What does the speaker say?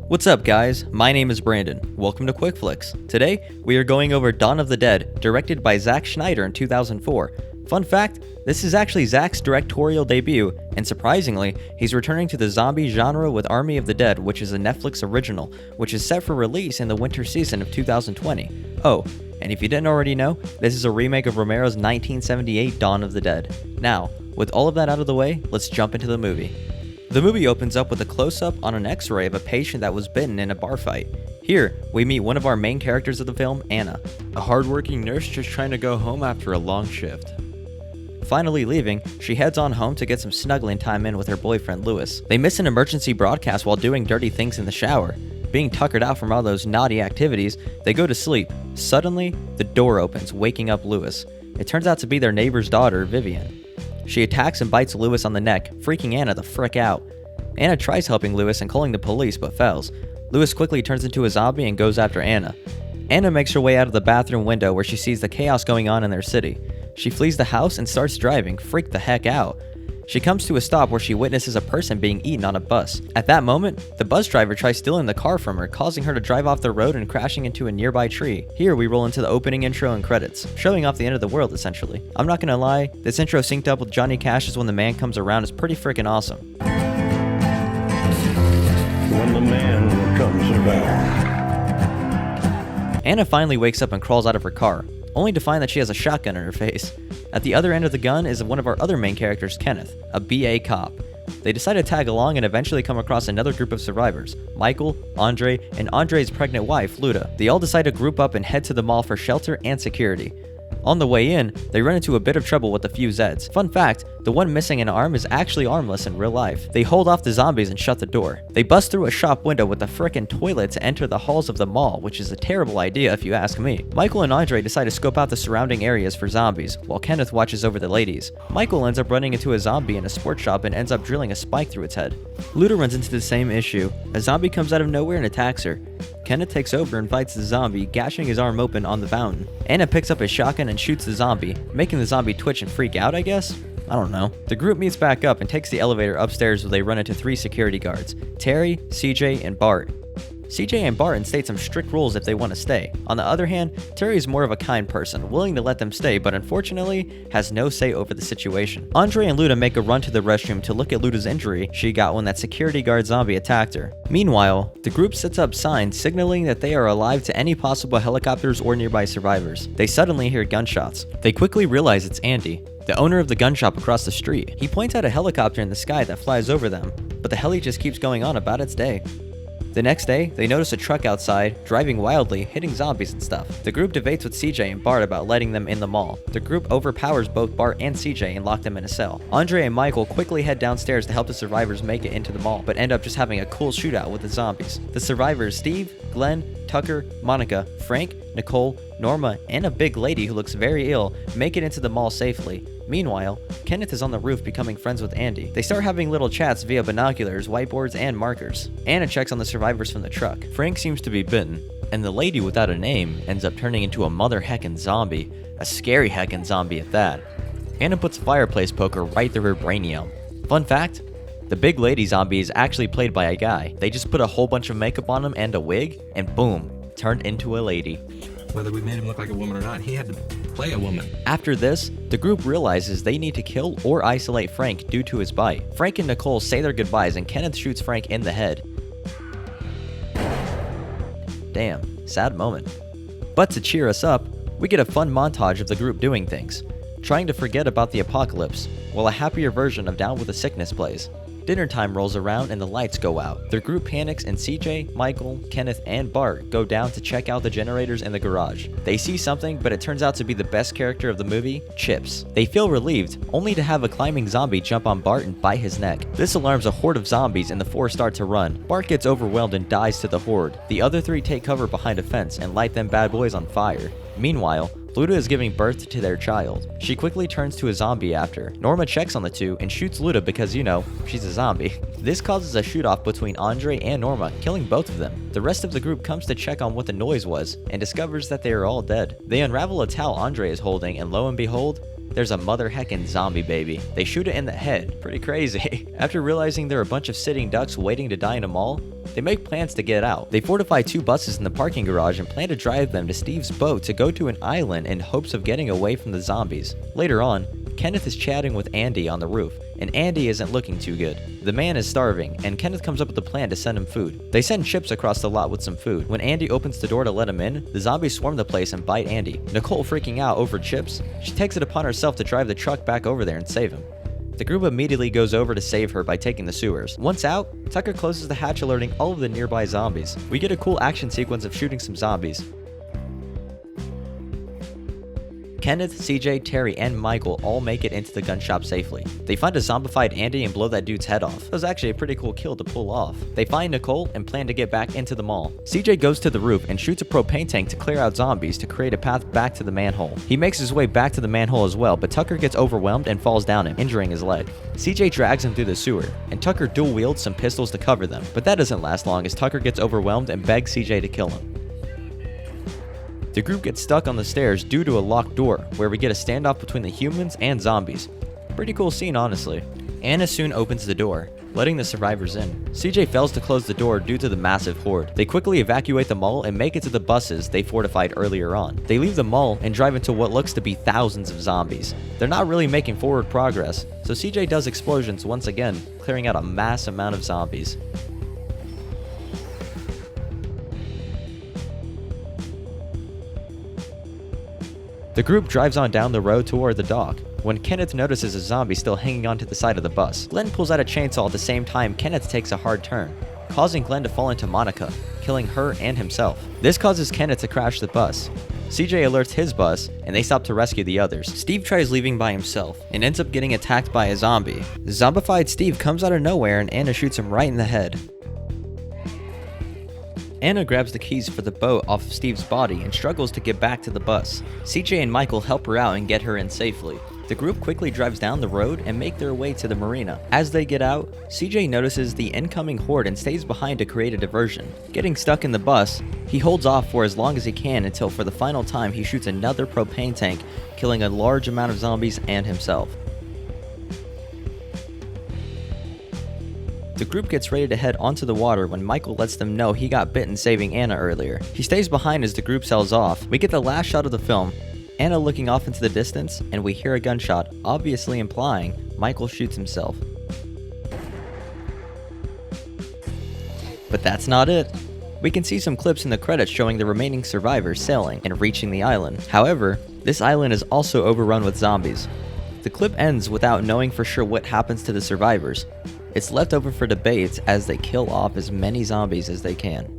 What's up guys, my name is Brandon. Welcome to Quick Flicks. Today, we are going over Dawn of the Dead, directed by Zack Snyder in 2004. Fun fact, this is actually Zack's directorial debut, and surprisingly, he's returning to the zombie genre with Army of the Dead, which is a Netflix original, which is set for release in the winter season of 2020. Oh, and if you didn't already know, this is a remake of Romero's 1978 Dawn of the Dead. Now, with all of that out of the way, let's jump into the movie. The movie opens up with a close-up on an x-ray of a patient that was bitten in a bar fight. Here, we meet one of our main characters of the film, Anna, a hardworking nurse just trying to go home after a long shift. Finally leaving, she heads on home to get some snuggling time in with her boyfriend, Lewis. They miss an emergency broadcast while doing dirty things in the shower. Being tuckered out from all those naughty activities, they go to sleep. Suddenly, the door opens, waking up Lewis. It turns out to be their neighbor's daughter, Vivian. She attacks and bites Lewis on the neck, freaking Anna the frick out. Anna tries helping Lewis and calling the police, but fails. Lewis quickly turns into a zombie and goes after Anna. Anna makes her way out of the bathroom window where she sees the chaos going on in their city. She flees the house and starts driving, freaked the heck out. She comes to a stop where she witnesses a person being eaten on a bus. At that moment, the bus driver tries stealing the car from her, causing her to drive off the road and crashing into a nearby tree. Here we roll into the opening intro and credits, showing off the end of the world essentially. I'm not gonna lie, this intro synced up with Johnny Cash's When the Man Comes Around is pretty freaking awesome. When the man comes around. Anna finally wakes up and crawls out of her car, only to find that she has a shotgun in her face. At the other end of the gun is one of our other main characters, Kenneth, a BA cop. They decide to tag along and eventually come across another group of survivors, Michael, Andre, and Andre's pregnant wife, Luda. They all decide to group up and head to the mall for shelter and security. On the way in, they run into a bit of trouble with a few Zeds. Fun fact, the one missing an arm is actually armless in real life. They hold off the zombies and shut the door. They bust through a shop window with a frickin' toilet to enter the halls of the mall, which is a terrible idea if you ask me. Michael and Andre decide to scope out the surrounding areas for zombies, while Kenneth watches over the ladies. Michael ends up running into a zombie in a sports shop and ends up drilling a spike through its head. Luda runs into the same issue. A zombie comes out of nowhere and attacks her. Kenneth takes over and fights the zombie, gashing his arm open on the fountain. Anna picks up his shotgun and shoots the zombie, making the zombie twitch and freak out, I guess? I don't know. The group meets back up and takes the elevator upstairs where they run into 3 security guards, Terry, CJ, and Bart. CJ and Barton state some strict rules if they want to stay. On the other hand, Terry is more of a kind person, willing to let them stay, but unfortunately has no say over the situation. Andre and Luda make a run to the restroom to look at Luda's injury she got when that security guard zombie attacked her. Meanwhile, the group sets up signs signaling that they are alive to any possible helicopters or nearby survivors. They suddenly hear gunshots. They quickly realize it's Andy, the owner of the gun shop across the street. He points out a helicopter in the sky that flies over them, but the heli just keeps going on about its day. The next day, they notice a truck outside, driving wildly, hitting zombies and stuff. The group debates with CJ and Bart about letting them in the mall. The group overpowers both Bart and CJ and lock them in a cell. Andre and Michael quickly head downstairs to help the survivors make it into the mall, but end up just having a cool shootout with the zombies. The survivors, Steve, Glenn, Tucker, Monica, Frank, Nicole, Norma, and a big lady who looks very ill, make it into the mall safely. Meanwhile, Kenneth is on the roof becoming friends with Andy. They start having little chats via binoculars, whiteboards, and markers. Anna checks on the survivors from the truck. Frank seems to be bitten, and the lady without a name ends up turning into a mother heckin' zombie. A scary heckin' zombie at that. Anna puts a fireplace poker right through her brainium. Fun fact, the big lady zombie is actually played by a guy. They just put a whole bunch of makeup on him and a wig, and boom, turned into a lady. Whether we made him look like a woman or not, he had to play a woman. After this, the group realizes they need to kill or isolate Frank due to his bite. Frank and Nicole say their goodbyes and Kenneth shoots Frank in the head. Damn, sad moment. But to cheer us up, we get a fun montage of the group doing things, trying to forget about the apocalypse, while a happier version of Down with the Sickness plays. Dinner time rolls around and the lights go out. Their group panics and CJ, Michael, Kenneth, and Bart go down to check out the generators in the garage. They see something, but it turns out to be the best character of the movie, Chips. They feel relieved, only to have a climbing zombie jump on Bart and bite his neck. This alarms a horde of zombies and the 4 start to run. Bart gets overwhelmed and dies to the horde. The other 3 take cover behind a fence and light them bad boys on fire. Meanwhile, Luda is giving birth to their child. She quickly turns to a zombie after. Norma checks on the 2 and shoots Luda because, you know, she's a zombie. This causes a shoot-off between Andre and Norma, killing both of them. The rest of the group comes to check on what the noise was and discovers that they are all dead. They unravel a towel Andre is holding and lo and behold, there's a mother heckin' zombie baby. They shoot it in the head. Pretty crazy. After realizing there are a bunch of sitting ducks waiting to die in a mall, they make plans to get out. They fortify 2 buses in the parking garage and plan to drive them to Steve's boat to go to an island in hopes of getting away from the zombies. Later on, Kenneth is chatting with Andy on the roof, and Andy isn't looking too good. The man is starving, and Kenneth comes up with a plan to send him food. They send Chips across the lot with some food. When Andy opens the door to let him in, the zombies swarm the place and bite Andy. Nicole freaking out over Chips, she takes it upon herself to drive the truck back over there and save him. The group immediately goes over to save her by taking the sewers. Once out, Tucker closes the hatch, alerting all of the nearby zombies. We get a cool action sequence of shooting some zombies. Kenneth, CJ, Terry, and Michael all make it into the gun shop safely. They find a zombified Andy and blow that dude's head off. That was actually a pretty cool kill to pull off. They find Nicole and plan to get back into the mall. CJ goes to the roof and shoots a propane tank to clear out zombies to create a path back to the manhole. He makes his way back to the manhole as well, but Tucker gets overwhelmed and falls down him, injuring his leg. CJ drags him through the sewer, and Tucker dual wields some pistols to cover them, but that doesn't last long as Tucker gets overwhelmed and begs CJ to kill him. The group gets stuck on the stairs due to a locked door, where we get a standoff between the humans and zombies. Pretty cool scene, honestly. Anna soon opens the door, letting the survivors in. CJ fails to close the door due to the massive horde. They quickly evacuate the mall and make it to the buses they fortified earlier on. They leave the mall and drive into what looks to be thousands of zombies. They're not really making forward progress, so CJ does explosions once again, clearing out a mass amount of zombies. The group drives on down the road toward the dock, when Kenneth notices a zombie still hanging onto the side of the bus. Glenn pulls out a chainsaw at the same time Kenneth takes a hard turn, causing Glenn to fall into Monica, killing her and himself. This causes Kenneth to crash the bus. CJ alerts his bus, and they stop to rescue the others. Steve tries leaving by himself, and ends up getting attacked by a zombie. The zombified Steve comes out of nowhere and Anna shoots him right in the head. Anna grabs the keys for the boat off of Steve's body and struggles to get back to the bus. CJ and Michael help her out and get her in safely. The group quickly drives down the road and make their way to the marina. As they get out, CJ notices the incoming horde and stays behind to create a diversion. Getting stuck in the bus, he holds off for as long as he can until for the final time he shoots another propane tank, killing a large amount of zombies and himself. The group gets ready to head onto the water when Michael lets them know he got bitten saving Anna earlier. He stays behind as the group sails off. We get the last shot of the film, Anna looking off into the distance, and we hear a gunshot, obviously implying Michael shoots himself. But that's not it. We can see some clips in the credits showing the remaining survivors sailing and reaching the island. However, this island is also overrun with zombies. The clip ends without knowing for sure what happens to the survivors. It's left over for debate as they kill off as many zombies as they can.